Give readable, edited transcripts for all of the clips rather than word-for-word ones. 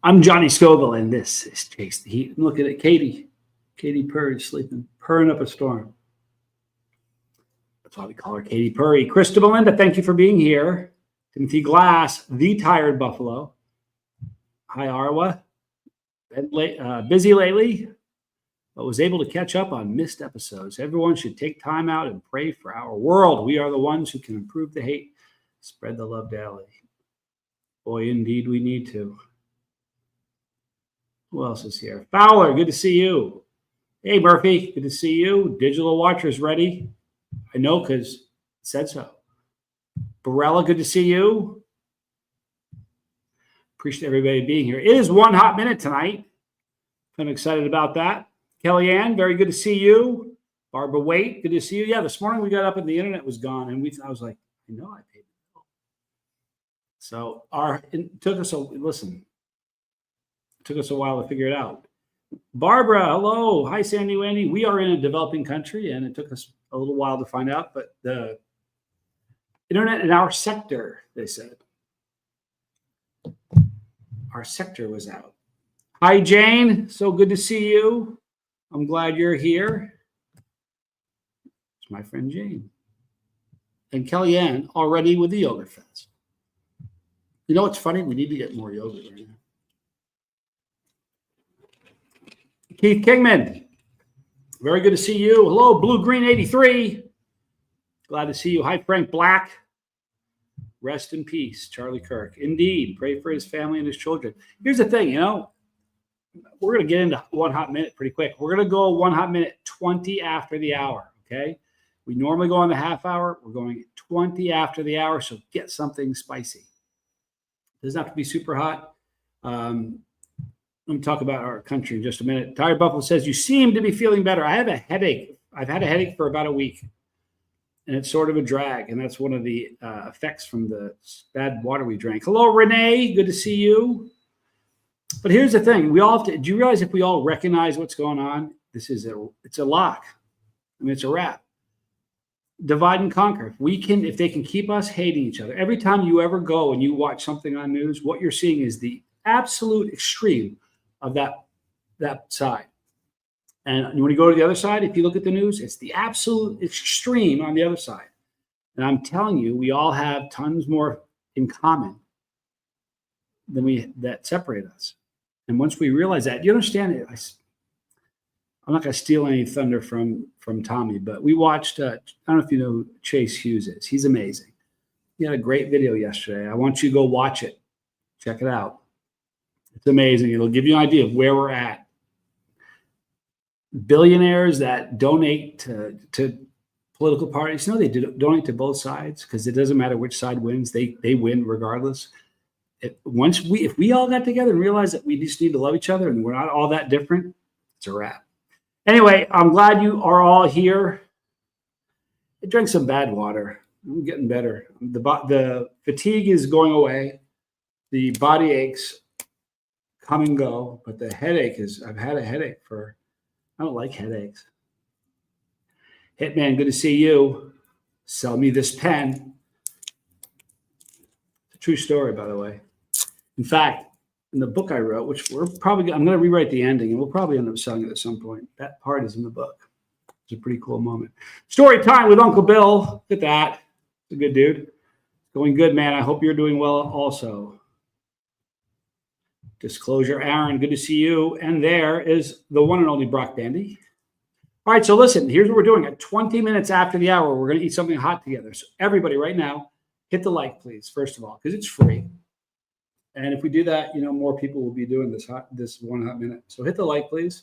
I'm Johnny Scoville, and this is Chase the Heat. Look at it, Katie. Katie Purry sleeping, purring up a storm. That's why we call her Katie Purry. Krista Melinda, thank you for being here. Timothy Glass, the Tired Buffalo. Hi, Arwa. Busy lately, but was able to catch up on missed episodes. Everyone should take time out and pray for our world. We are the ones who can improve the hate, spread the love daily. Boy, indeed, we need to. Who else is here? Fowler, good to see you. Hey, Murphy, good to see you. Digital Watchers ready? I know because it said so. Barella, good to see you. Appreciate everybody being here. It is One Hot Minute tonight. I'm excited about that. Kellyanne, very good to see you. Barbara Waite, good to see you. Yeah, this morning we got up and the internet was gone, and I was like, I know I paid the bill. So it took us a while to figure it out. Barbara, hello. Hi, Sandy Wendy. We are in a developing country, and it took us a little while to find out, but the internet in our sector, they said. Our sector was out. Hi, Jane. So good to see you. I'm glad you're here. It's my friend Jane. And Kellyanne already with the yogurt fest. You know what's funny? We need to get more yogurt right now. Keith Kingman, very good to see you. Hello, Blue Green 83. Glad to see you. Hi, Frank Black. Rest in peace, Charlie Kirk. Indeed, pray for his family and his children. Here's the thing, we're going to get into One Hot Minute pretty quick. We're going to go One Hot Minute 20 after the hour, okay? We normally go on the half hour. We're going 20 after the hour, so get something spicy. It doesn't have to be super hot. Let me talk about our country in just a minute. Tired Buffalo says, you seem to be feeling better. I have a headache. I've had a headache for about a week, and it's sort of a drag, and that's one of the effects from the bad water we drank. Hello, Renee. Good to see you. But here's the thing. We all have to, do you realize if we all recognize what's going on, it's a lock. I mean, it's a wrap. Divide and conquer. If they can keep us hating each other. Every time you ever go and you watch something on news, what you're seeing is the absolute extreme of that side. And when you go to the other side, if you look at the news, it's the absolute extreme on the other side. And I'm telling you, we all have tons more in common than that separate us. And once we realize that, you understand it. I'm not going to steal any thunder from Tommy, but we watched, I don't know if you know who Chase Hughes is. He's amazing. He had a great video yesterday. I want you to go watch it. Check it out. It's amazing. It'll give you an idea of where we're at. Billionaires that donate to political parties, they donate to both sides because it doesn't matter which side wins. They win regardless. If we all got together and realized that we just need to love each other and we're not all that different, it's a wrap. Anyway, I'm glad you are all here. I drank some bad water. I'm getting better. The fatigue is going away. The body aches come and go, but the headache I've had a headache I don't like headaches. Hitman, good to see you. Sell me this pen. It's a true story, by the way. In fact, in the book I wrote, which I'm going to rewrite the ending, and we'll probably end up selling it at some point. That part is in the book. It's a pretty cool moment. Story time with Uncle Bill. Look at that. It's a good dude. Going good, man. I hope you're doing well also. Disclosure, Aaron, good to see you. And there is the one and only Brock Bandy. All right, so listen, here's what we're doing. At 20 minutes after the hour, we're going to eat something hot together. So everybody right now, hit the like, please, first of all, because it's free. And if we do that, more people will be doing this One Hot Minute. So hit the like, please.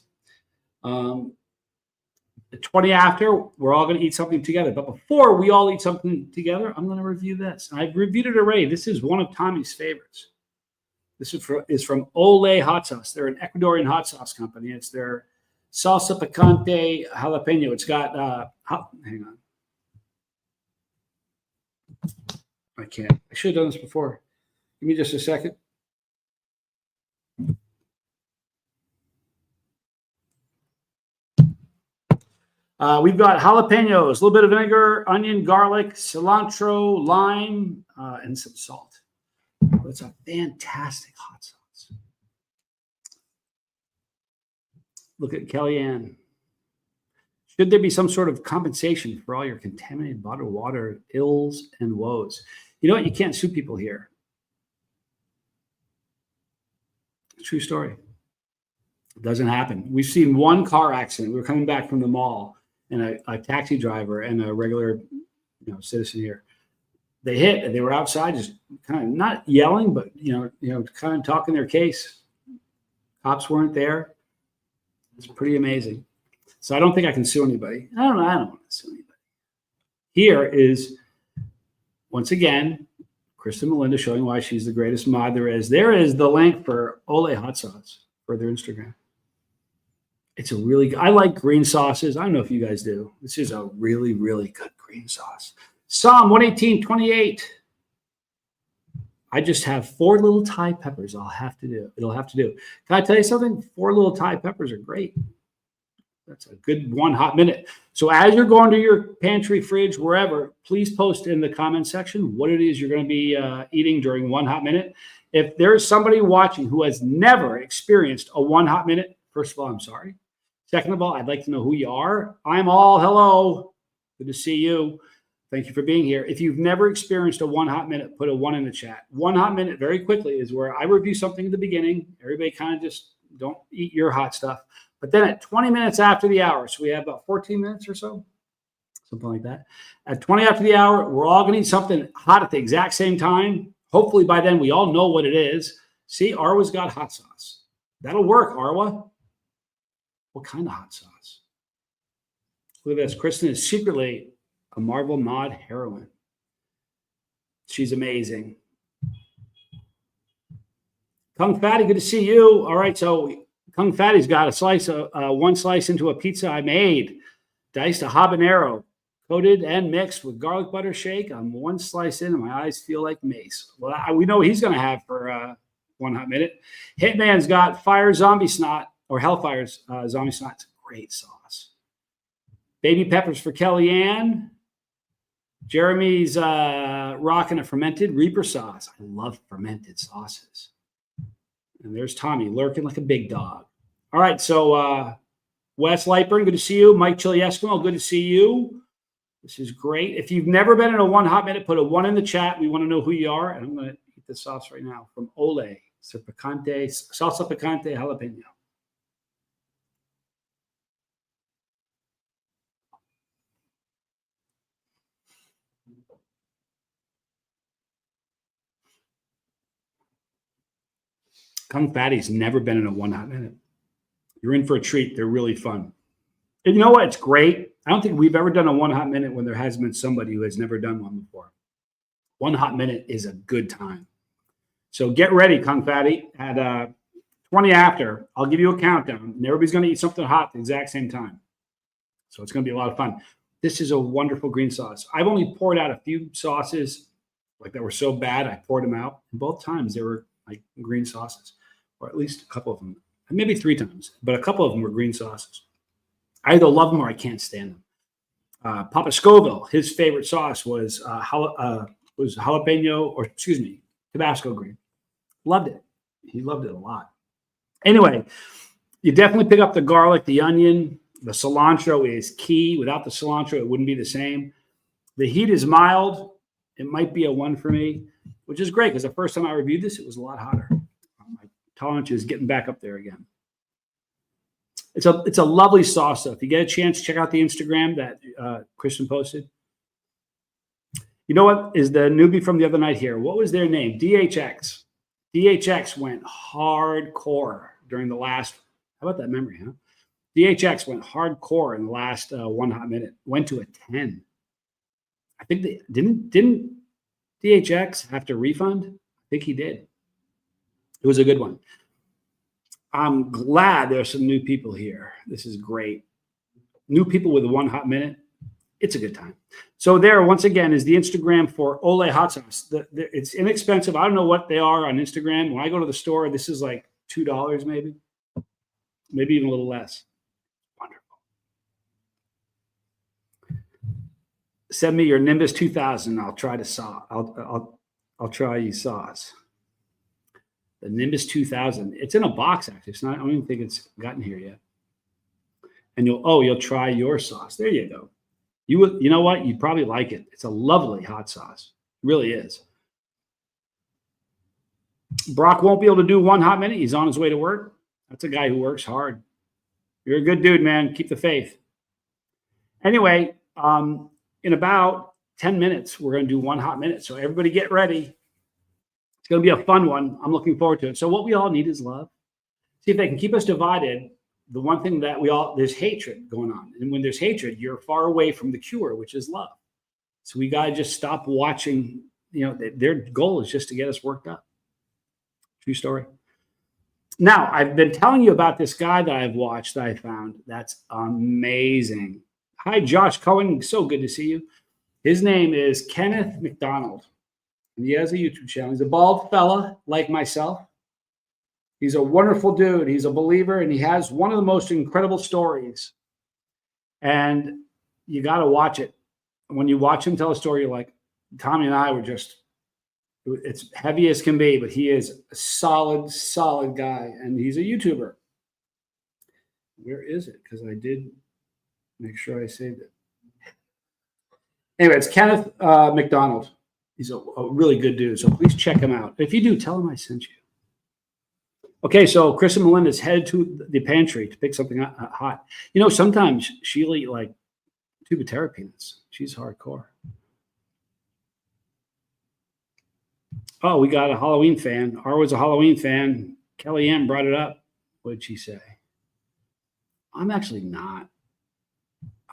At 20 after, we're all going to eat something together. But before we all eat something together, I'm going to review this. And I've reviewed it already. This is one of Tommy's favorites. This is from Olé Hot Sauce. They're an Ecuadorian hot sauce company. It's their salsa picante jalapeno. It's got, hang on. I can't. I should have done this before. Give me just a second. We've got jalapenos, a little bit of vinegar, onion, garlic, cilantro, lime, and some salt. It's a fantastic hot sauce. Look at Kellyanne. Should there be some sort of compensation for all your contaminated bottled water ills and woes? You know what? You can't sue people here. True story. It doesn't happen. We've seen one car accident. We were coming back from the mall, and a taxi driver and a regular, citizen here. They hit, and they were outside, just kind of not yelling, but kind of talking their case. Cops weren't there. It's pretty amazing. So I don't think I can sue anybody. I don't want to sue anybody. Here is, once again, Kristen Melinda showing why she's the greatest mod there is. There is the link for Ole Hot Sauce for their Instagram. It's a really good, I like green sauces. I don't know if you guys do. This is a really, really good green sauce. Psalm 118:28. I just have 4 little Thai peppers. It'll have to do. Can I tell you something? 4 little Thai peppers are great. That's a good 1 hot minute. So as you're going to your pantry, fridge, wherever, please post in the comment section what it is you're going to be eating during 1 hot minute. If there's somebody watching who has never experienced a 1 hot minute, first of all, I'm sorry. Second of all, I'd like to know who you are. I'm all hello. Good to see you. Thank you for being here. If you've never experienced a 1 hot minute, put a 1 in the chat. 1 hot minute, very quickly, is where I review something at the beginning. Everybody kind of just don't eat your hot stuff. But then at 20 minutes after the hour, so we have about 14 minutes or so, something like that. At 20 after the hour, we're all going to eat something hot at the exact same time. Hopefully by then we all know what it is. See, Arwa's got hot sauce. That'll work, Arwa. What kind of hot sauce? Look at this. Kristen is secretly a Marvel mod heroine. She's amazing. Kung Fatty, good to see you. All right, so Kung Fatty's got a slice of 1 slice into a pizza I made. Diced a habanero, coated and mixed with garlic butter shake. I'm 1 slice in, and my eyes feel like mace. Well, we know what he's going to have for 1 hot minute. Hitman's got fire zombie snot, or Hellfire's zombie snot. It's a great sauce. Baby peppers for Kellyanne. Jeremy's rocking a fermented Reaper sauce. I love fermented sauces. And there's Tommy lurking like a big dog. All right, so Wes Lightburn, good to see you. Mike Chili Eskimo, good to see you. This is great. If you've never been in a 1 hot minute, put a 1 in the chat. We want to know who you are. And I'm going to eat the sauce right now from Ole. Salsa picante jalapeno. Kung Fatty's never been in a 1 hot minute. You're in for a treat. They're really fun. And you know what? It's great. I don't think we've ever done a 1 hot minute when there hasn't been somebody who has never done one before. 1 hot minute is a good time. So get ready, Kung Fatty. At 20 after, I'll give you a countdown. And everybody's going to eat something hot at the exact same time. So it's going to be a lot of fun. This is a wonderful green sauce. I've only poured out a few sauces like that were so bad. I poured them out. And both times they were like green sauces, or at least a couple of them, maybe 3 times, but a couple of them were green sauces. I either love them or I can't stand them. Papa Scoville, his favorite sauce was jalapeno, or excuse me, Tabasco green. Loved it. He loved it a lot. Anyway, you definitely pick up the garlic, the onion, the cilantro is key. Without the cilantro, it wouldn't be the same. The heat is mild. It might be a 1 for me, which is great because the first time I reviewed this, it was a lot hotter. My tolerance is getting back up there again. It's a lovely sauce, though. If you get a chance, check out the Instagram that Kristen posted. You know what is the newbie from the other night here? What was their name? DHX. DHX went hardcore during the last, how about that memory, huh? DHX went hardcore in the last 1 hot minute. Went to a 10. I think they didn't DHX have to refund? I think he did. It was a good one. I'm glad there's some new people here. This is great. New people with 1 hot minute. It's a good time. So there, once again, is the Instagram for Ole Hot Sauce. It's inexpensive. I don't know what they are on Instagram. When I go to the store, this is like $2 maybe even a little less. Wonderful. Send me your Nimbus 2000. I'll try to sauce. I'll try you sauce. The Nimbus 2000. It's in a box, actually. It's not. I don't even think it's gotten here yet. and you'll try your sauce. There you go. You know what? You'd probably like it. It's a lovely hot sauce. It really is. Brock won't be able to do 1 hot minute. He's on his way to work. That's a guy who works hard. You're a good dude, man. Keep the faith. Anyway, in about 10 minutes, we're going to do 1 hot minute. So everybody get ready. It's going to be a fun one. I'm looking forward to it. So what we all need is love. See if they can keep us divided. The one thing that there's hatred going on. And when there's hatred, you're far away from the cure, which is love. So we got to just stop watching. Their goal is just to get us worked up. True story. Now, I've been telling you about this guy that I've watched that I found. That's amazing. Hi, Josh Cohen. So good to see you. His name is Kenneth McDonald. And he has a YouTube channel. He's a bald fella like myself. He's a wonderful dude. He's a believer, and he has one of the most incredible stories. And you got to watch it. When you watch him tell a story, you're like, Tommy and I were just, it's heavy as can be, but he is a solid guy, and he's a YouTuber. Where is it? Because I did make sure I saved it. Anyway, it's Kenneth McDonald. He's a really good dude, so please check him out. If you do, tell him I sent you. Okay, so Chris and Melinda's headed to the pantry to pick something hot. Sometimes she'll eat like a tube of Terra peanuts. She's hardcore. Oh, we got a Halloween fan. Arwa's a Halloween fan. Kellyanne brought it up. What did she say? I'm actually not.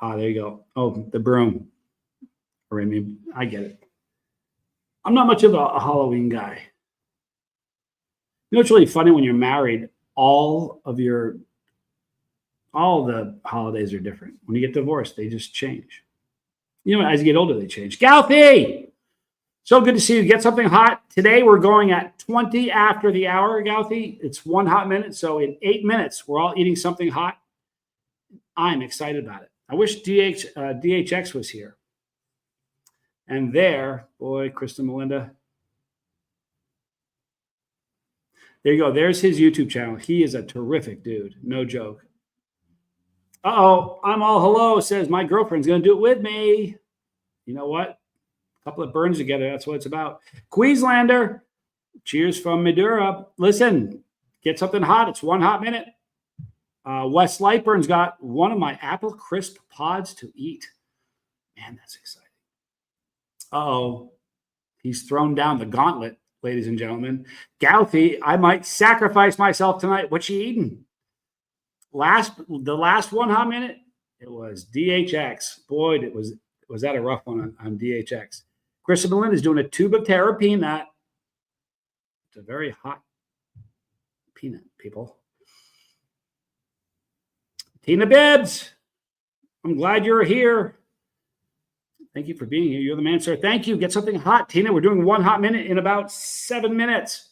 Ah, there you go. Oh, the broom. I get it. I'm not much of a Halloween guy. It's really funny when you're married, all the holidays are different. When you get divorced, they just change. As you get older, they change. Gouthie! So good to see you. Get something hot. Today, we're going at 20 after the hour, Gouthie. It's 1 hot minute. So in 8 minutes, we're all eating something hot. I'm excited about it. I wish DHX was here. And there, boy, Kristen Melinda. There you go. There's his YouTube channel. He is a terrific dude. No joke. Uh-oh. I'm all hello. Says my girlfriend's going to do it with me. You know what? A couple of burns together. That's what it's about. Queenslander. Cheers from Madura. Listen, get something hot. It's 1 hot minute. Wes Lightburn's got one of my apple crisp pods to eat. Man, that's exciting. Uh-oh. He's thrown down the gauntlet. Ladies and gentlemen, Gouthie, I might sacrifice myself tonight. What's she eating? The last 1 hot minute, it was DHX. Boy, was that a rough one on DHX. Chris and Melinda is doing a tube of Terra peanut. It's a very hot peanut, people. Tina Bibbs, I'm glad you're here. Thank you for being here. You're the man, sir. Thank you. Get something hot, Tina. We're doing 1 hot minute in about 7 minutes.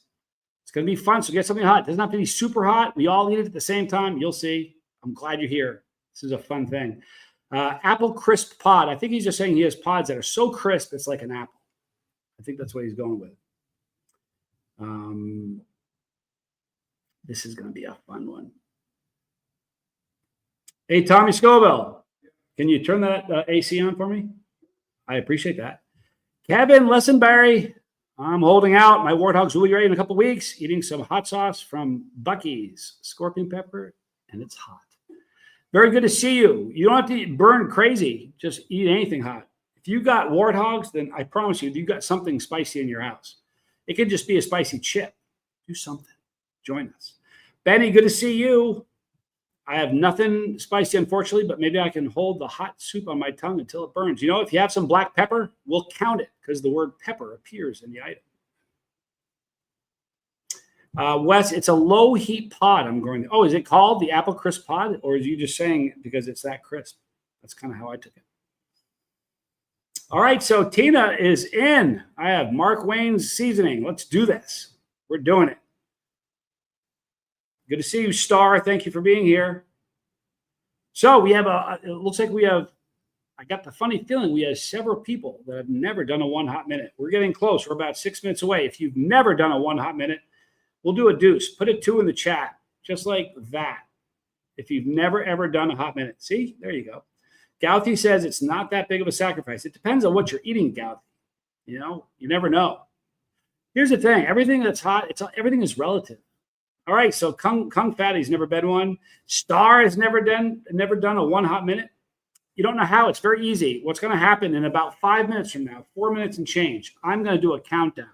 It's going to be fun, so get something hot. It doesn't have to be super hot. We all eat it at the same time. You'll see. I'm glad you're here. This is a fun thing. Apple crisp pod. I think he's just saying he has pods that are so crisp, it's like an apple. I think that's what he's going with. This is going to be a fun one. Hey, Tommy Scoville, can you turn that AC on for me? I appreciate that. Kevin Lessenberry, I'm holding out. My warthogs will be ready in a couple of weeks. Eating some hot sauce from Buc-ee's. Scorpion pepper, and it's hot. Very good to see you. You don't have to burn crazy. Just eat anything hot. If you got warthogs, then I promise you, you got something spicy in your house. It could just be a spicy chip. Do something. Join us. Benny, good to see you. I have nothing spicy, unfortunately, but maybe I can hold the hot soup on my tongue until it burns. If you have some black pepper, we'll count it because the word pepper appears in the item. Wes, it's a low heat pod I'm growing. Oh, is it called the apple crisp pod? Or is you just saying because it's that crisp? That's kind of how I took it. All right, so Tina is in. I have Mark Wayne's seasoning. Let's do this. We're doing it. Good to see you, Star. Thank you for being here. So we have it looks like we have, I got the funny feeling we have several people that have never done a 1 hot minute. We're getting close. We're about 6 minutes away. If you've never done a 1 hot minute, we'll do a deuce. Put a 2 in the chat, just like that. if you've never, ever done a hot minute. See, there you go. Gouthie says it's not that big of a sacrifice. It depends on what you're eating, Gouthie. You know, you never know. Here's the thing. Everything that's hot, everything is relative. All right, so Kung Fatty's never been one. Star has never done a 1 hot minute. You don't know how. It's very easy. What's going to happen in about 5 minutes from now, 4 minutes and change, I'm going to do a countdown.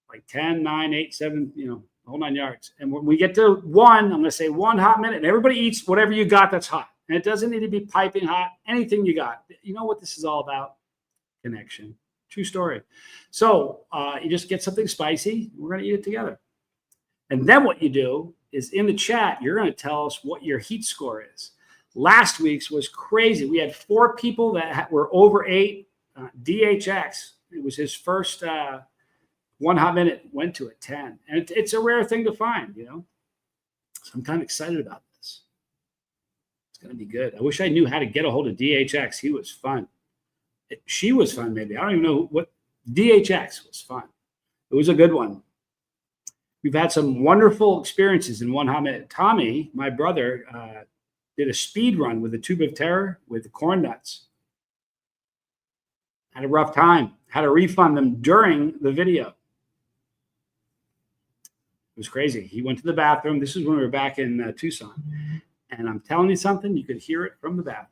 Like 10, 9, 8, 7, you know, the whole 9 yards. And when we get to 1, I'm going to say 1 hot minute. And everybody eats whatever you got that's hot. And it doesn't need to be piping hot. Anything you got. You know what this is all about? Connection. True story. So you just get something spicy. We're going to eat it together. And then what you do is in the chat, you're going to tell us what your heat score is. Last week's was crazy. We had 4 people that were over 8. DHX, it was his first 1 hot minute, went to it 10. And it's a rare thing to find, you know. So I'm kind of excited about this. It's going to be good. I wish I knew how to get a hold of DHX. He was fun. She was fun, maybe. I don't even know what. DHX was fun. It was a good one. We've had some wonderful experiences in 1 hot minute. Tommy, my brother, did a speed run with a tube of terror with the corn nuts. Had a rough time. Had to refund them during the video. It was crazy. He went to the bathroom. This is when we were back in Tucson. And I'm telling you something, you could hear it from the bathroom.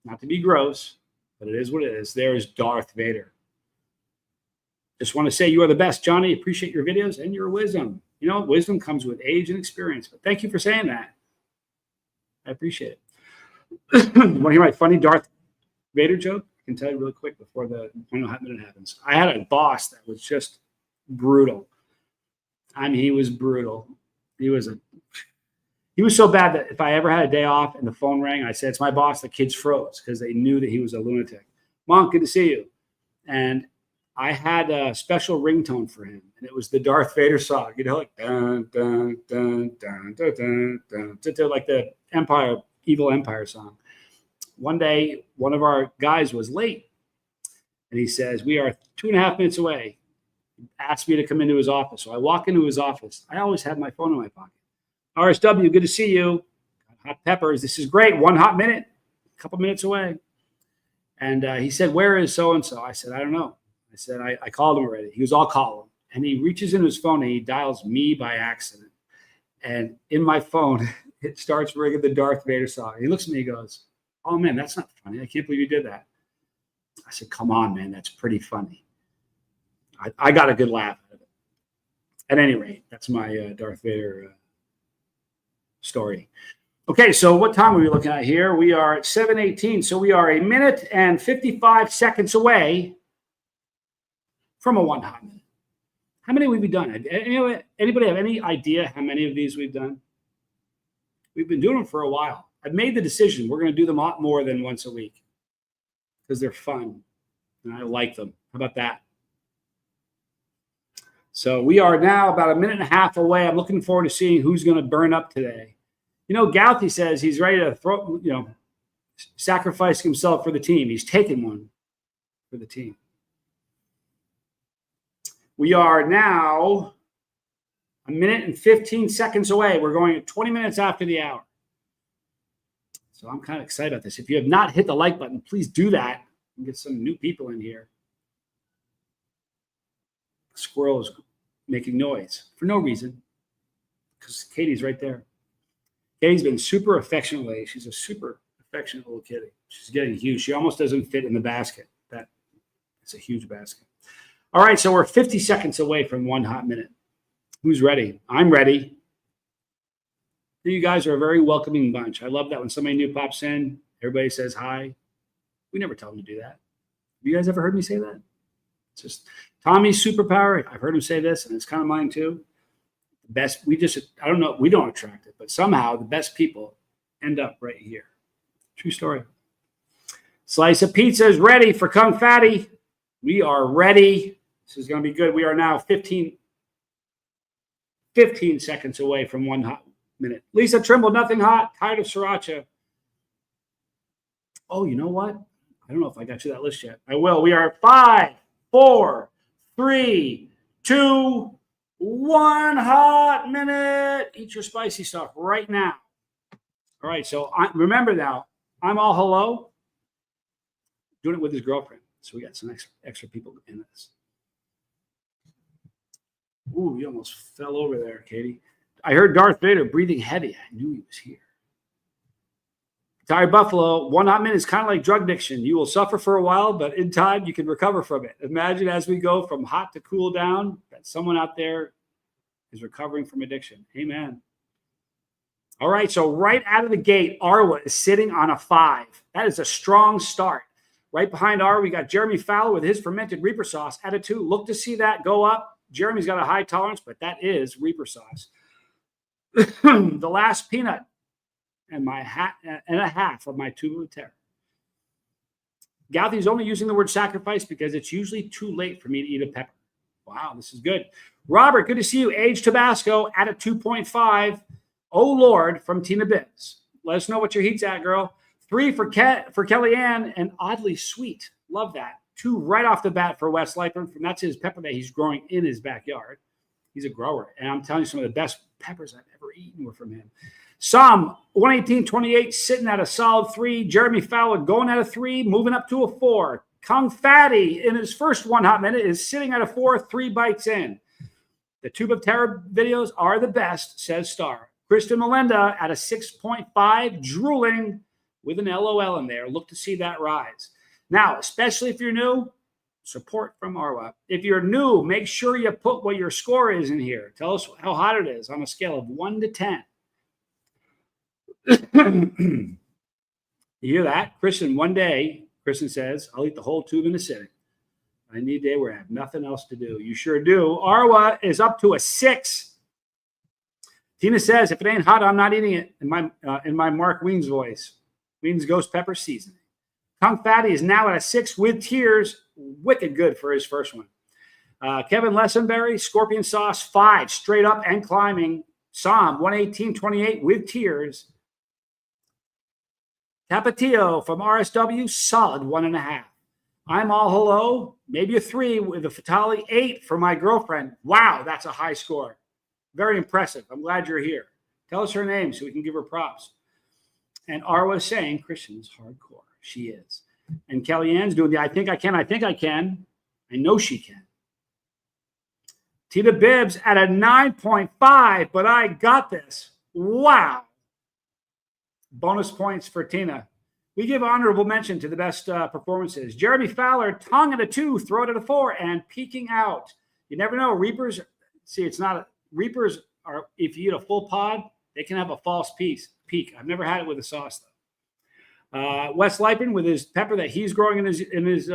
Not to be gross, but it is what it is. There's Darth Vader. Just want to say you are the best, Johnny. Appreciate your videos and your wisdom. You know, wisdom comes with age and experience. But thank you for saying that. I appreciate it. You want to hear my funny Darth Vader joke? I can tell you really quick before the final hot minute happens. I had a boss that was just brutal. I mean, he was brutal. He was so bad that if I ever had a day off and the phone rang, I said, "It's my boss." The kids froze because they knew that he was a lunatic. Monk, good to see you. And I had a special ringtone for him, and it was the Darth Vader song. You know, like dun dun dun dun dun dun dun, dun, like the Evil Empire song. One day, one of our guys was late, and he says, "We are 2.5 minutes away." He asked me to come into his office. So I walk into his office. I always have my phone in my pocket. RSW, good to see you. Hot peppers. This is great. 1 hot minute, a couple minutes away. And he said, "Where is so-and-so?" I said, "I don't know." I said, I called him already. He was all calling. And he reaches into his phone and he dials me by accident. And in my phone, it starts ringing the Darth Vader song. He looks at me and goes, "Oh, man, that's not funny. I can't believe you did that." I said, "Come on, man. That's pretty funny." I got a good laugh out of it. At any rate, that's my Darth Vader story. Okay, so what time are we looking at here? We are at 7:18. So we are 1 minute and 55 seconds away from a 1 hot minute. How many have we done? Anybody have any idea how many of these we've done? We've been doing them for a while. I've made the decision. We're going to do them a lot more than once a week because they're fun and I like them. How about that? So we are now about 1.5 minutes away. I'm looking forward to seeing who's going to burn up today. You know, Gouthie says he's ready to sacrifice himself for the team. He's taking one for the team. We are now 1 minute and 15 seconds away. We're going at 20 minutes after the hour. So I'm kind of excited about this. If you have not hit the like button, please do that and get some new people in here. The squirrel is making noise for no reason because Katie's right there. Katie's been super affectionate lately. She's a super affectionate little kitty. She's getting huge. She almost doesn't fit in the basket. It's a huge basket. All right, so we're 50 seconds away from 1 hot minute. Who's ready? I'm ready. You guys are a very welcoming bunch. I love that when somebody new pops in, everybody says hi. We never tell them to do that. Have you guys ever heard me say that? It's just Tommy's superpower. I've heard him say this, and it's kind of mine too. The best, I don't know, we don't attract it, but somehow the best people end up right here. True story. Slice of pizza is ready for Kung Fatty. We are ready. This is going to be good. We are now 15 seconds away from 1 hot minute. Lisa Trimble, nothing hot. Tired of sriracha. Oh, you know what? I don't know if I got you that list yet. I will. We are at 5, 4, 3, 2, 1 hot minute. Eat your spicy stuff right now. All right. So remember now, I'm all hello. Doing it with his girlfriend. So we got some extra people in this. Ooh, you almost fell over there, Katie. I heard Darth Vader breathing heavy. I knew he was here. Tired Buffalo, 1 hot minute is kind of like drug addiction. You will suffer for a while, but in time, you can recover from it. Imagine as we go from hot to cool down, that someone out there is recovering from addiction. Amen. All right, so right out of the gate, Arwa is sitting on a 5. That is a strong start. Right behind Arwa, we got Jeremy Fowler with his fermented Reaper sauce at a 2. Look to see that go up. Jeremy's got a high tolerance, but that is Reaper sauce. The last peanut and a half of my tube of terror. Gouthy's only using the word sacrifice because it's usually too late for me to eat a pepper. Wow, this is good. Robert, good to see you. Aged Tabasco at a 2.5. Oh, Lord, from Tina Bibbs. Let us know what your heat's at, girl. 3 for Kellyanne, and oddly sweet. Love that. 2 right off the bat for Wes Leiper. That's his pepper that he's growing in his backyard. He's a grower. And I'm telling you, some of the best peppers I've ever eaten were from him. Psalm 118.28 sitting at a solid 3. Jeremy Fowler going at a 3, moving up to a 4. Kung Fatty in his first 1 hot minute is sitting at a 4, 3 bites in. The Tube of Terror videos are the best, says Star. Kristen Melinda at a 6.5, drooling with an LOL in there. Look to see that rise. Now, especially if you're new, support from Arwa. If you're new, make sure you put what your score is in here. Tell us how hot it is on a scale of 1 to 10. You hear that? Kristen, one day, Kristen says, I'll eat the whole tube in a sitting. I need a day where I have nothing else to do. You sure do. Arwa is up to a 6. Tina says, if it ain't hot, I'm not eating it, in my Mark Wiens voice. Wiens Ghost Pepper Seasoning. Kung Fatty is now at a 6 with tears. Wicked good for his first one. Kevin Lessenberry, Scorpion Sauce, 5, straight up and climbing. Psalm 118.28 with tears. Tapatio from RSW, solid 1.5. I'm all hello, maybe a 3 with a Fatali 8 for my girlfriend. Wow, that's a high score. Very impressive. I'm glad you're here. Tell us her name so we can give her props. And Arwa is saying Christian is hardcore. She is. And Kellyanne's doing the I think I can. I know she can. Tina Bibbs at a 9.5, but I got this. Wow. Bonus points for Tina. We give honorable mention to the best performances. Jeremy Fowler, tongue at a 2, throw it at a 4, and peeking out. You never know. Reapers, see, it's not Reapers are, if you eat a full pod, they can have a false peak. I've never had it with a sauce, though. Wes Leipen with his pepper that he's growing in his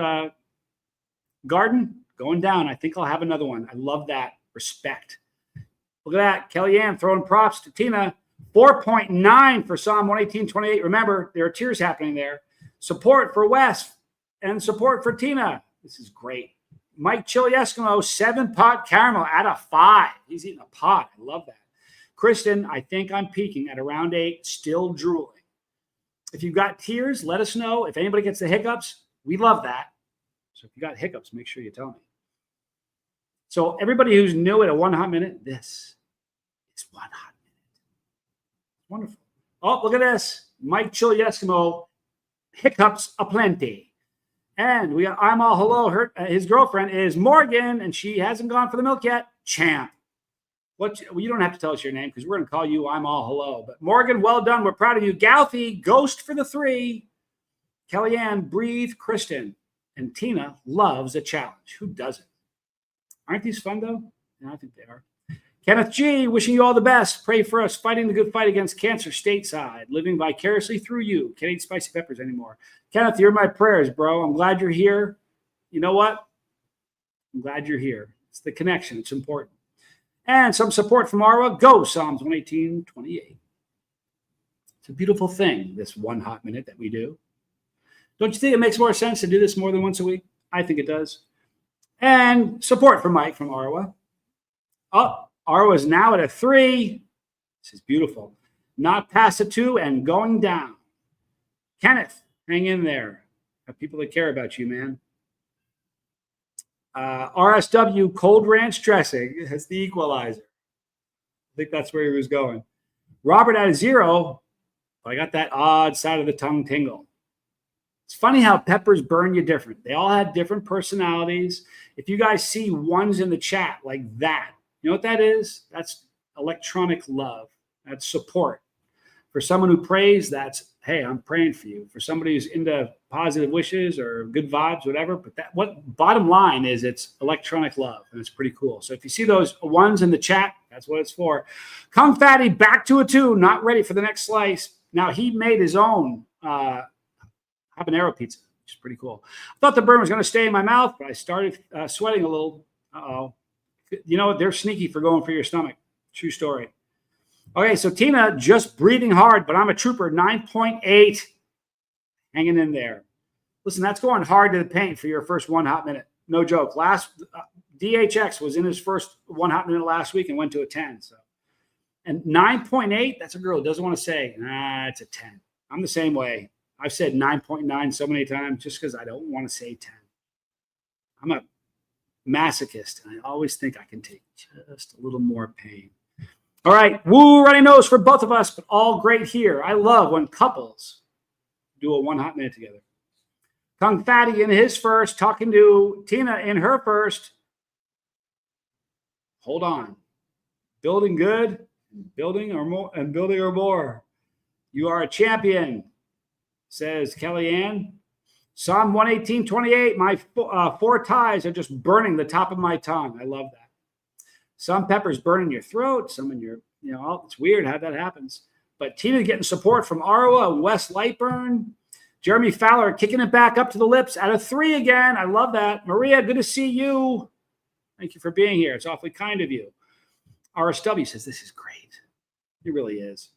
garden, going down. I think I'll have another one. I love that. Respect. Look at that. Kellyanne throwing props to Tina. 4.9 for Psalm 118.28. Remember, there are tears happening there. Support for Wes and support for Tina. This is great. Mike Chili Eskimo, 7-pot caramel at a 5. He's eating a pot. I love that. Kristen, I think I'm peaking at around 8, still drooling. If you've got tears, let us know. If anybody gets the hiccups, we love that. So if you got hiccups, make sure you tell me. So everybody who's new at a 1 hot minute, this is 1 hot minute. Wonderful. Oh, look at this. Mike Chili Eskimo, hiccups aplenty. And we got I'm all hello. His girlfriend is Morgan, and she hasn't gone for the milk yet. Champ. Well, you don't have to tell us your name because we're going to call you I'm all hello. But Morgan, well done. We're proud of you. Gouthy, Ghost for the 3. Kellyanne, Breathe, Kristen. And Tina loves a challenge. Who doesn't? Aren't these fun, though? Yeah, I think they are. Kenneth G., wishing you all the best. Pray for us fighting the good fight against cancer stateside, living vicariously through you. Can't eat spicy peppers anymore. Kenneth, you're my prayers, bro. I'm glad you're here. You know what? I'm glad you're here. It's the connection. It's important. And some support from Arwa. Go, Psalms 118.28. It's a beautiful thing, this 1 hot minute that we do. Don't you think it makes more sense to do this more than once a week? I think it does. And support from Mike from Arwa. Oh, Arwa is now at a 3. This is beautiful. Not past a 2 and going down. Kenneth, hang in there. Have people that care about you, man. RSW Cold Ranch Dressing has the equalizer. I think that's where he was going. Robert at a 0. I got that odd side of the tongue tingle. It's funny how peppers burn you different. They all have different personalities. If you guys see ones in the chat like that, you know what that is? That's electronic love. That's support. For someone who prays, that's, hey, I'm praying for you. For somebody who's into positive wishes or good vibes, whatever. But that, what bottom line is, it's electronic love, and it's pretty cool. So if you see those ones in the chat, that's what it's for. Kung Fatty back to a 2, not ready for the next slice. Now he made his own habanero pizza, which is pretty cool. I thought the burn was going to stay in my mouth, but I started sweating a little. Uh-oh. You know what? They're sneaky for going for your stomach. True story. Okay, so Tina just breathing hard, but I'm a trooper, 9.8, hanging in there. Listen, that's going hard to the paint for your first 1 hot minute. No joke. Last DHX was in his first 1 hot minute last week and went to a 10. So, and 9.8, that's a girl who doesn't want to say, it's a 10. I'm the same way. I've said 9.9 so many times just because I don't want to say 10. I'm a masochist, and I always think I can take just a little more pain. All right, woo, runny nose for both of us, but all great here. I love when couples do a 1 hot minute together. Kung Fatty in his first, talking to Tina in her first. Hold on. Building good, building or more, and building or more. You are a champion, says Kellyanne. Psalm 118:28. My 4 ties are just burning the top of my tongue. I love that. Some peppers burn in your throat, some in your, it's weird how that happens. But Tina getting support from Arwa and Wes Lightburn. Jeremy Fowler kicking it back up to the lips out of 3 again. I love that. Maria, good to see you. Thank you for being here. It's awfully kind of you. RSW says, this is great. It really is.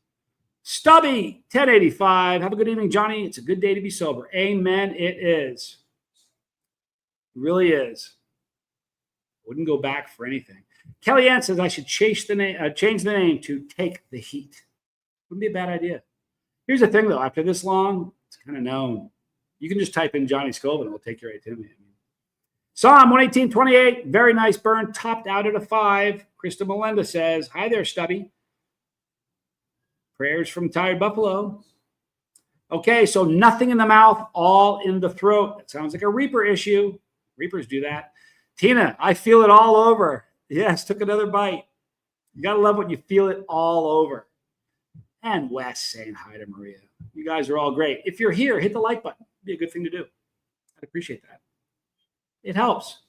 Stubby, 1085. Have a good evening, Johnny. It's a good day to be sober. Amen. It is. It really is. Wouldn't go back for anything. Kellyanne says I should change the name to Take the Heat. Wouldn't be a bad idea. Here's the thing, though. After this long, it's kind of known. You can just type in Johnny Scovin and it'll take you right to me. Psalm 118:28. Very nice burn. Topped out at a 5. Krista Melinda says, hi there, Stubby. Prayers from Tired Buffalo. Okay, so nothing in the mouth, all in the throat. That sounds like a Reaper issue. Reapers do that. Tina, I feel it all over. Yes, took another bite. You got to love when you feel it all over. And Wes saying hi to Maria. You guys are all great. If you're here, hit the like button. It'd be a good thing to do. I'd appreciate that. It helps.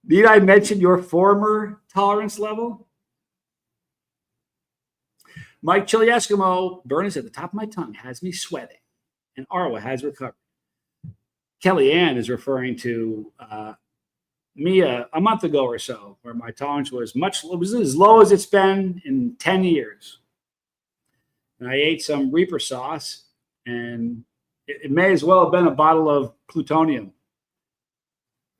Need I mention your former tolerance level? Mike Chili Eskimo, burn is at the top of my tongue, has me sweating. And Arwa has recovered. Kellyanne is referring to me a month ago or so, where my tolerance was as low as it's been in 10 years. And I ate some Reaper sauce, and it may as well have been a bottle of plutonium.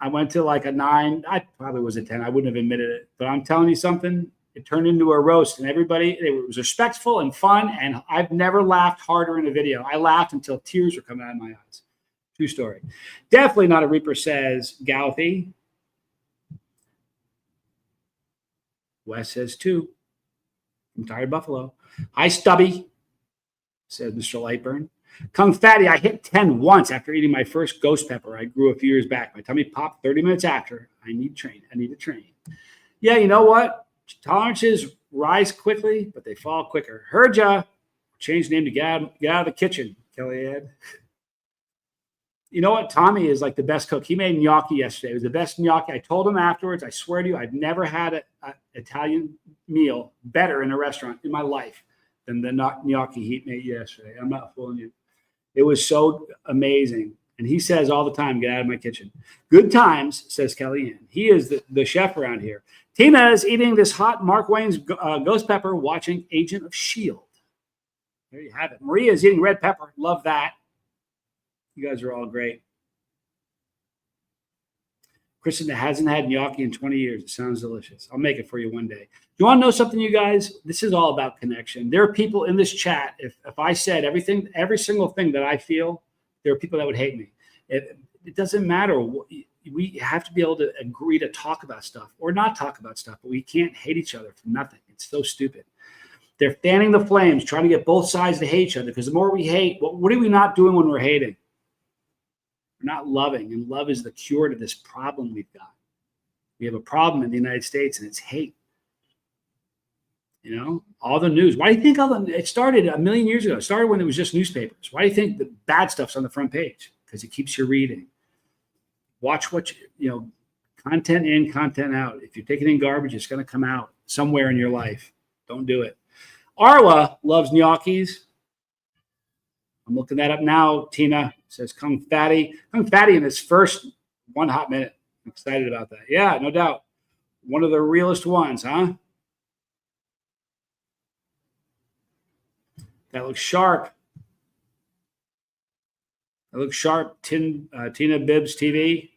I went to like a 9. I probably was a 10. I wouldn't have admitted it. But I'm telling you something, it turned into a roast, and it was respectful and fun, and I've never laughed harder in a video. I laughed until tears were coming out of my eyes. True story. Definitely not a Reaper, says Gouthy. Wes says 2. I'm tired, Buffalo. Hi, Stubby, says Mr. Lightburn. Kung Fatty, I hit 10 once after eating my first ghost pepper I grew a few years back. My tummy popped 30 minutes after. I need to train. Yeah, you know what? Tolerances rise quickly, but they fall quicker. Heard ya. Change the name to get out of the kitchen, Kellyanne. You know what? Tommy is like the best cook. He made gnocchi yesterday. It was the best gnocchi. I told him afterwards, I swear to you, I've never had an Italian meal better in a restaurant in my life than the gnocchi he made yesterday. I'm not fooling you. It was so amazing. And he says all the time, get out of my kitchen. Good times, says Kellyanne. He is the chef around here. Tina is eating this hot Mark Wayne's ghost pepper, watching Agent of S.H.I.E.L.D. There you have it. Maria is eating red pepper. Love that. You guys are all great. Kristen hasn't had gnocchi in 20 years. It sounds delicious. I'll make it for you one day. You want to know something, you guys? This is all about connection. There are people in this chat. If I said every single thing that I feel, there are people that would hate me. It doesn't matter. We have to be able to agree to talk about stuff or not talk about stuff, but we can't hate each other for nothing. It's so stupid. They're fanning the flames, trying to get both sides to hate each other, because the more we hate, what are we not doing when we're hating? We're not loving, and love is the cure to this problem we've got. We have a problem in the United States, and it's hate. You know, all the news. Why do you think it started a million years ago? It started when it was just newspapers. Why do you think the bad stuff's on the front page? Because it keeps you reading. Watch what content in, content out. If you're taking in garbage, it's going to come out somewhere in your life. Don't do it. Arwa loves gnocchis. I'm looking that up now. Tina says Kung Fatty. Kung Fatty in his first 1 hot minute. I'm excited about that. Yeah, no doubt. One of the realest ones, huh? That looks sharp. That looks sharp. Tina Bibbs TV.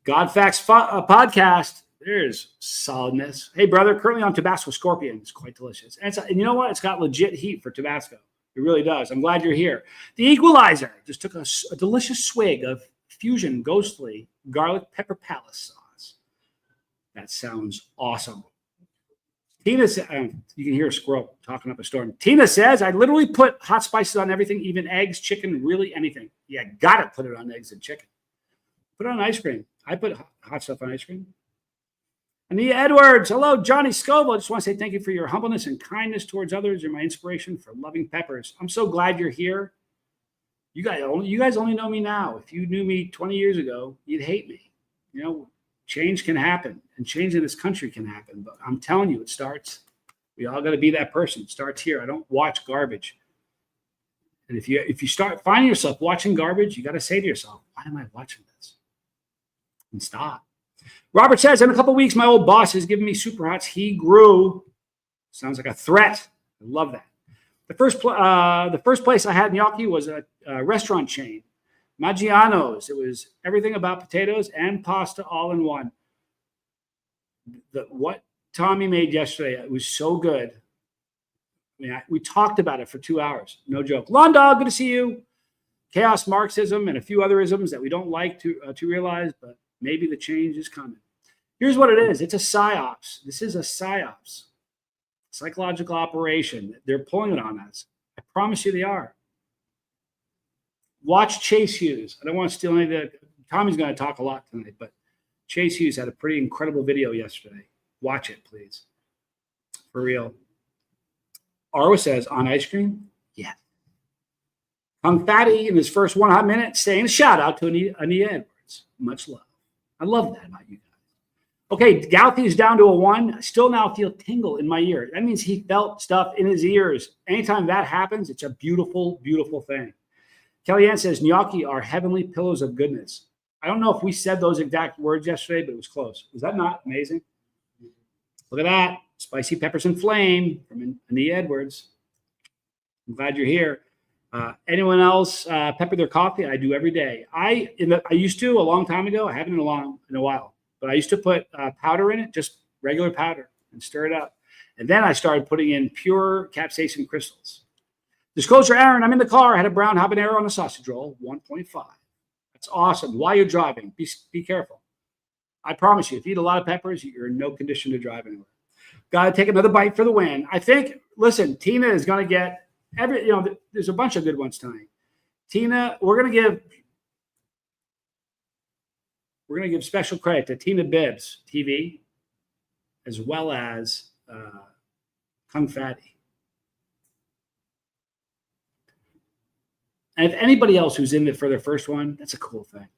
Godfacts podcast. There's solidness. Hey, brother, currently on Tabasco Scorpion. It's quite delicious. And you know what? It's got legit heat for Tabasco. It really does. I'm glad you're here. The Equalizer just took a delicious swig of Fusion Ghostly Garlic Pepper Palace sauce. That sounds awesome. Tina says, you can hear a squirrel talking up a storm. Tina says, I literally put hot spices on everything, even eggs, chicken, really anything. Yeah, got to put it on eggs and chicken. Put it on ice cream. I put hot stuff on ice cream. Anita Edwards. Hello, Johnny Scoville. I just want to say thank you for your humbleness and kindness towards others. You're my inspiration for loving peppers. I'm so glad you're here. You guys only know me now. If you knew me 20 years ago, you'd hate me. You know, change can happen, and change in this country can happen. But I'm telling you, it starts. We all got to be that person. It starts here. I don't watch garbage. And if you start finding yourself watching garbage, you got to say to yourself, why am I watching this? And stop. Robert says, in a couple of weeks, my old boss is giving me super hots. He grew. Sounds like a threat. I love that. The first place I had gnocchi was a restaurant chain, Maggiano's. It was everything about potatoes and pasta all in one. What Tommy made yesterday, it was so good. I mean, we talked about it for 2 hours. No joke. Lawn Dog, good to see you. Chaos Marxism and a few other isms that we don't like to realize, but maybe the change is coming. Here's what it is. It's a psyops. This is a psyops. Psychological operation. They're pulling it on us. I promise you they are. Watch Chase Hughes. I don't want to steal any of the. Tommy's going to talk a lot tonight, but Chase Hughes had a pretty incredible video yesterday. Watch it, please. For real. Arwa says, on ice cream? Yeah. Kung Fatty in his first 1 hot minute saying a shout out to Anita Edwards. Much love. I love that about you guys. Okay, Gouthy's down to a 1. I still now feel tingle in my ear. That means he felt stuff in his ears. Anytime that happens, it's a beautiful, beautiful thing. Kellyanne says, gnocchi are heavenly pillows of goodness. I don't know if we said those exact words yesterday, but it was close. Was that not amazing? Look at that. Spicy peppers and flame from Anita Edwards. I'm glad you're here. Anyone else pepper their coffee? I do every day. I used to a long time ago. I haven't in a while. But I used to put powder in it, just regular powder, and stir it up. And then I started putting in pure capsaicin crystals. Disclosure, Aaron, I'm in the car. I had a brown habanero on a sausage roll, 1.5. That's awesome. While you're driving, be careful. I promise you, if you eat a lot of peppers, you're in no condition to drive anywhere. Got to take another bite for the win. I think, listen, Tina is going to get there's a bunch of good ones tonight. Tina, we're going to give special credit to Tina Bibbs TV, as well as Kung Fatty. And if anybody else who's in it for their first one, that's a cool thing.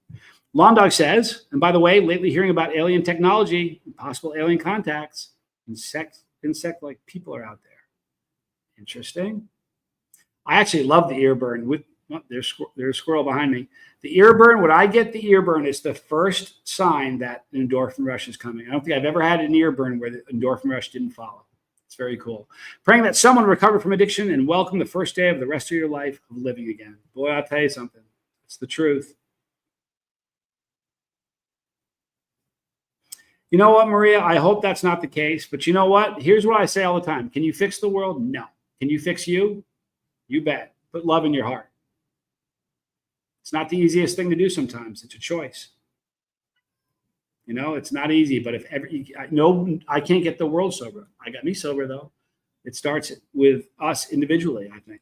Lawn Dog says, and by the way, lately hearing about alien technology, possible alien contacts, insect-like people are out there. Interesting. I actually love the ear burn. There's a squirrel behind me. The ear burn, when I get the ear burn, it's the first sign that an endorphin rush is coming. I don't think I've ever had an ear burn where the endorphin rush didn't follow. It's very cool. Praying that someone recover from addiction and welcome the first day of the rest of your life of living again. Boy, I'll tell you something. It's the truth. You know what, Maria? I hope that's not the case. But you know what? Here's what I say all the time. Can you fix the world? No. Can you fix you? You bet. Put love in your heart. It's not the easiest thing to do sometimes. It's a choice. You know, it's not easy. But I can't get the world sober. I got me sober, though. It starts with us individually, I think.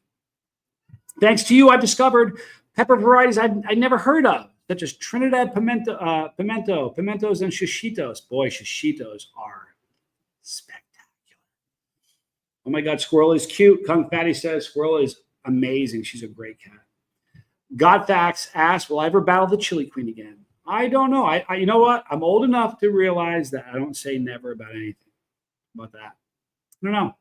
Thanks to you, I've discovered pepper varieties I'd never heard of, such as Trinidad pimentos, and shishitos. Boy, shishitos are spectacular. Oh my God, Squirrel is cute. Kung Fatty says Squirrel is amazing. She's a great cat. Godfax asks, will I ever battle the Chili Queen again? I don't know. I you know what? I'm old enough to realize that I don't say never about anything about that. I don't know.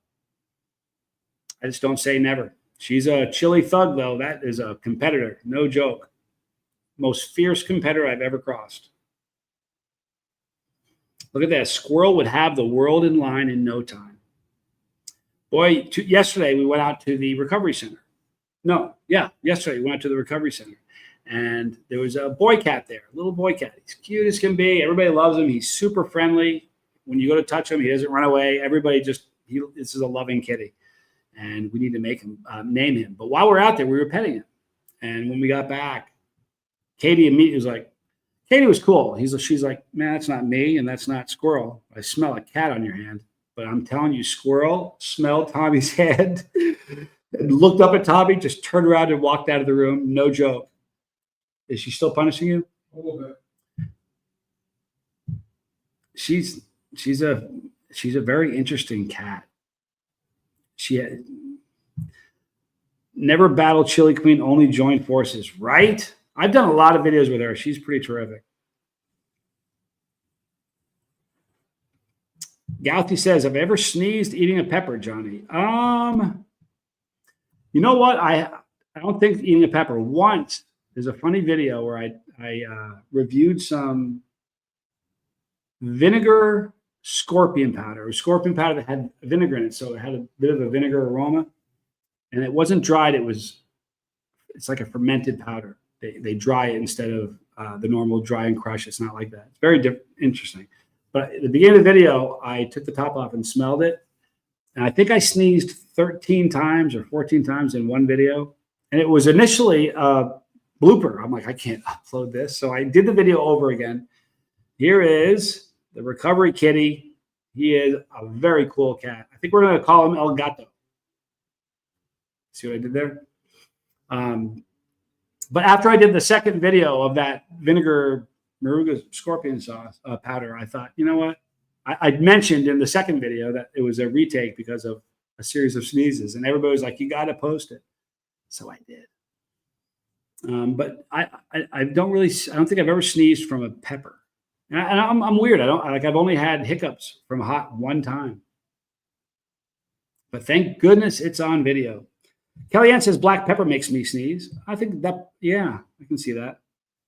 I just don't say never. She's a chili thug, though. That is a competitor. No joke. Most fierce competitor I've ever crossed. Look at that. Squirrel would have the world in line in no time. Boy, yesterday we went out to the recovery center. Yesterday we went to the recovery center. And there was a boy cat there, a little boy cat. He's cute as can be. Everybody loves him. He's super friendly. When you go to touch him, he doesn't run away. Everybody this is a loving kitty. And we need to make him, name him. But while we're out there, we were petting him. And when we got back, Katie immediately was like, Katie was cool. She's like, man, that's not me and that's not Squirrel. I smell a cat on your hand. But I'm telling you, Squirrel smelled Tommy's head and looked up at Tommy, just turned around and walked out of the room. No joke. Is she still punishing you? A little bit. She's a very interesting cat. She had never battled Chili Queen, only joined forces, right? I've done a lot of videos with her. She's pretty terrific. Gouthie says, have I ever sneezed eating a pepper, Johnny? You know what? I don't think eating a pepper. Once, there's a funny video where I reviewed some vinegar scorpion powder. It was scorpion powder that had vinegar in it, so it had a bit of a vinegar aroma. And it wasn't dried. It's like a fermented powder. They dry it instead of the normal dry and crush. It's not like that. It's very interesting. But at the beginning of the video, I took the top off and smelled it. And I think I sneezed 13 times or 14 times in one video. And it was initially a blooper. I'm like, I can't upload this. So I did the video over again. Here is the recovery kitty. He is a very cool cat. I think we're going to call him El Gato. See what I did there? But after I did the second video of that vinegar Moruga scorpion sauce powder, I thought, you know what? I mentioned in the second video that it was a retake because of a series of sneezes, and everybody was like, you got to post it. So I did. But I don't think I've ever sneezed from a pepper. And I'm weird. I've only had hiccups from hot one time. But thank goodness it's on video. Kellyanne says black pepper makes me sneeze. I think that, yeah, I can see that.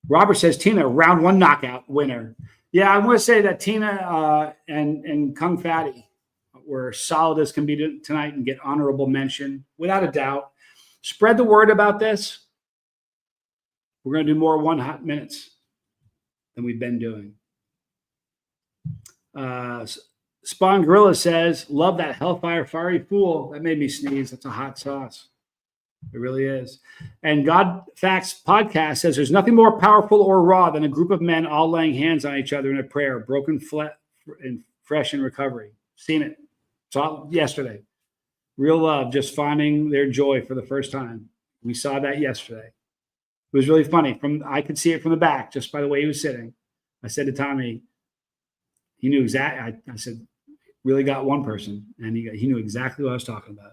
Robert says Tina, round one knockout winner. Yeah, I want to say that Tina and Kung Fatty were solid as can be tonight and get honorable mention, without a doubt. Spread the word about this. We're going to do more 1 hot minutes than we've been doing. Spawn Gorilla says, love that Hellfire Fiery Fool. That made me sneeze. That's a hot sauce. It really is. And God Facts Podcast says there's nothing more powerful or raw than a group of men all laying hands on each other in a prayer, broken, and fresh in recovery. Seen it. Saw it yesterday. Real love, just finding their joy for the first time. We saw that yesterday. It was really funny. I could see it from the back just by the way he was sitting. I said to Tommy, he knew exactly. I said, really got one person, and he knew exactly what I was talking about.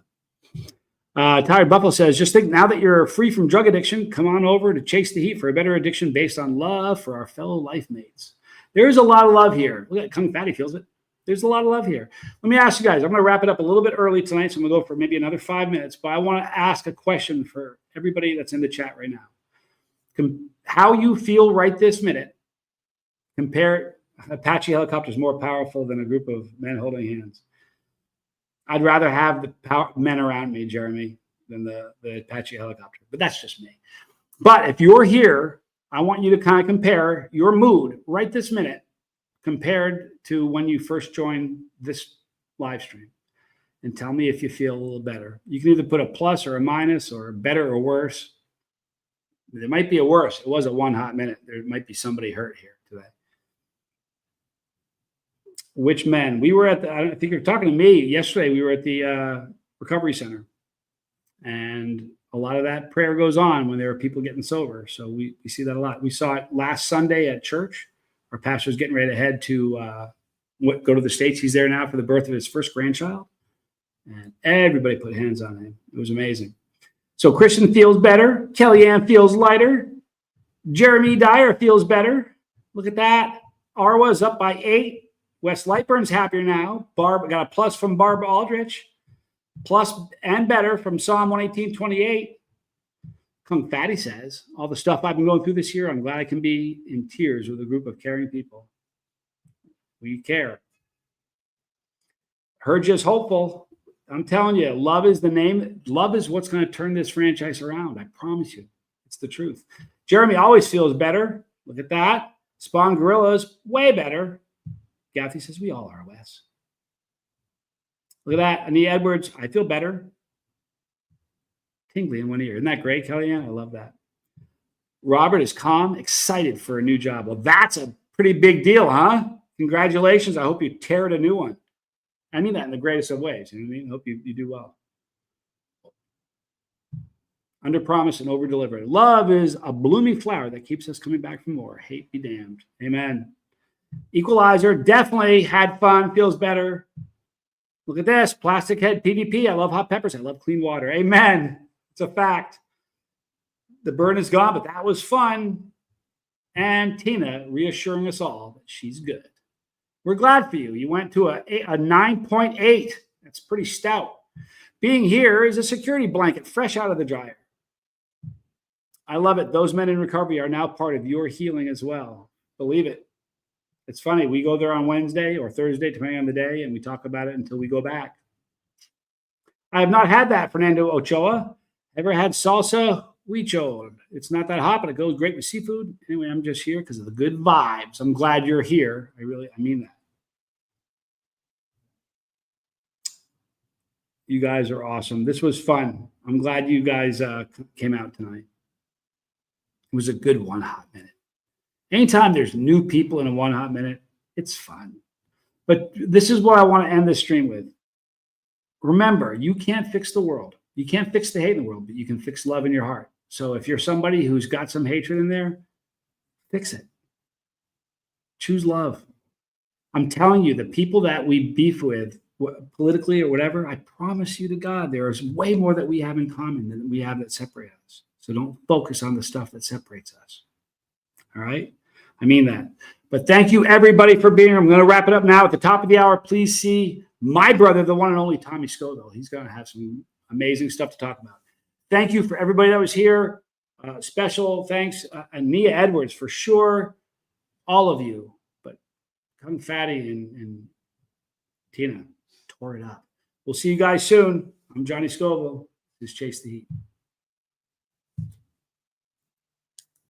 Tired Buffalo says, just think now that you're free from drug addiction, come on over to Chase the Heat for a better addiction based on love for our fellow life mates. There's a lot of love here. Look at Kung Fatty feels it. There's a lot of love here. Let me ask you guys, I'm going to wrap it up a little bit early tonight, so I'm going to go for maybe another 5 minutes, but I want to ask a question for everybody that's in the chat right now. How you feel right this minute, compare Apache helicopters more powerful than a group of men holding hands. I'd rather have the men around me, Jeremy, than the Apache helicopter. But that's just me. But if you're here, I want you to kind of compare your mood right this minute compared to when you first joined this live stream. And tell me if you feel a little better. You can either put a plus or a minus or better or worse. There might be a worse. It was a 1 hot minute. There might be somebody hurt here today. Which men? We were at the, I think you're talking to me yesterday. We were at the recovery center, and a lot of that prayer goes on when there are people getting sober. So we see that a lot. We saw it last Sunday at church. Our pastor's getting ready to head to go to the States. He's there now for the birth of his first grandchild. And everybody put hands on him. It was amazing. So Christian feels better. Kellyanne feels lighter. Jeremy Dyer feels better. Look at that. Arwa's up by 8. Wes Lightburn's happier now. Barb got a plus from Barb Aldrich. Plus and better from Psalm 118:28. Kung Fatty says, all the stuff I've been going through this year, I'm glad I can be in tears with a group of caring people. We care. Herge is hopeful. I'm telling you, love is the name. Love is what's going to turn this franchise around. I promise you. It's the truth. Jeremy always feels better. Look at that. Spawn Gorillas, way better. Gaffney says, we all are, Wes. Look at that. Anita Edwards, I feel better. Tingly in one ear. Isn't that great, Kellyanne? I love that. Robert is calm, excited for a new job. Well, that's a pretty big deal, huh? Congratulations. I hope you tear it a new one. I mean that in the greatest of ways. You know what I mean? I hope you do well. Under promise and over deliver. Love is a blooming flower that keeps us coming back for more. Hate be damned. Amen. Equalizer, definitely had fun, feels better. Look at this. Plastic Head PvP. I love hot peppers. I love clean water. Amen. It's a fact. The burn is gone, but that was fun. And Tina reassuring us all that she's good. We're glad for you. You went to a 9.8. That's pretty stout. Being here is a security blanket fresh out of the dryer. I love it. Those men in recovery are now part of your healing as well. Believe it. It's funny. We go there on Wednesday or Thursday, depending on the day, and we talk about it until we go back. I have not had that, Fernando Ochoa. Ever had salsa huichol? It's not that hot, but it goes great with seafood. Anyway, I'm just here because of the good vibes. I'm glad you're here. I mean that. You guys are awesome. This was fun. I'm glad you guys came out tonight. It was a good 1 hot minute. Anytime there's new people in a 1 hot minute, it's fun. But this is what I want to end this stream with. Remember, you can't fix the world. You can't fix the hate in the world, but you can fix love in your heart. So if you're somebody who's got some hatred in there, fix it. Choose love. I'm telling you, the people that we beef with, politically or whatever, I promise you to God, there is way more that we have in common than we have that separate us. So don't focus on the stuff that separates us. All right? I mean that. But thank you, everybody, for being here. I'm going to wrap it up now. At the top of the hour, please see my brother, the one and only Tommy Scoville. He's going to have some amazing stuff to talk about. Thank you for everybody that was here. Special thanks, Ania Edwards, for sure. All of you. But Kung Fatty and Tina tore it up. We'll see you guys soon. I'm Johnny Scoville. Just chase the heat.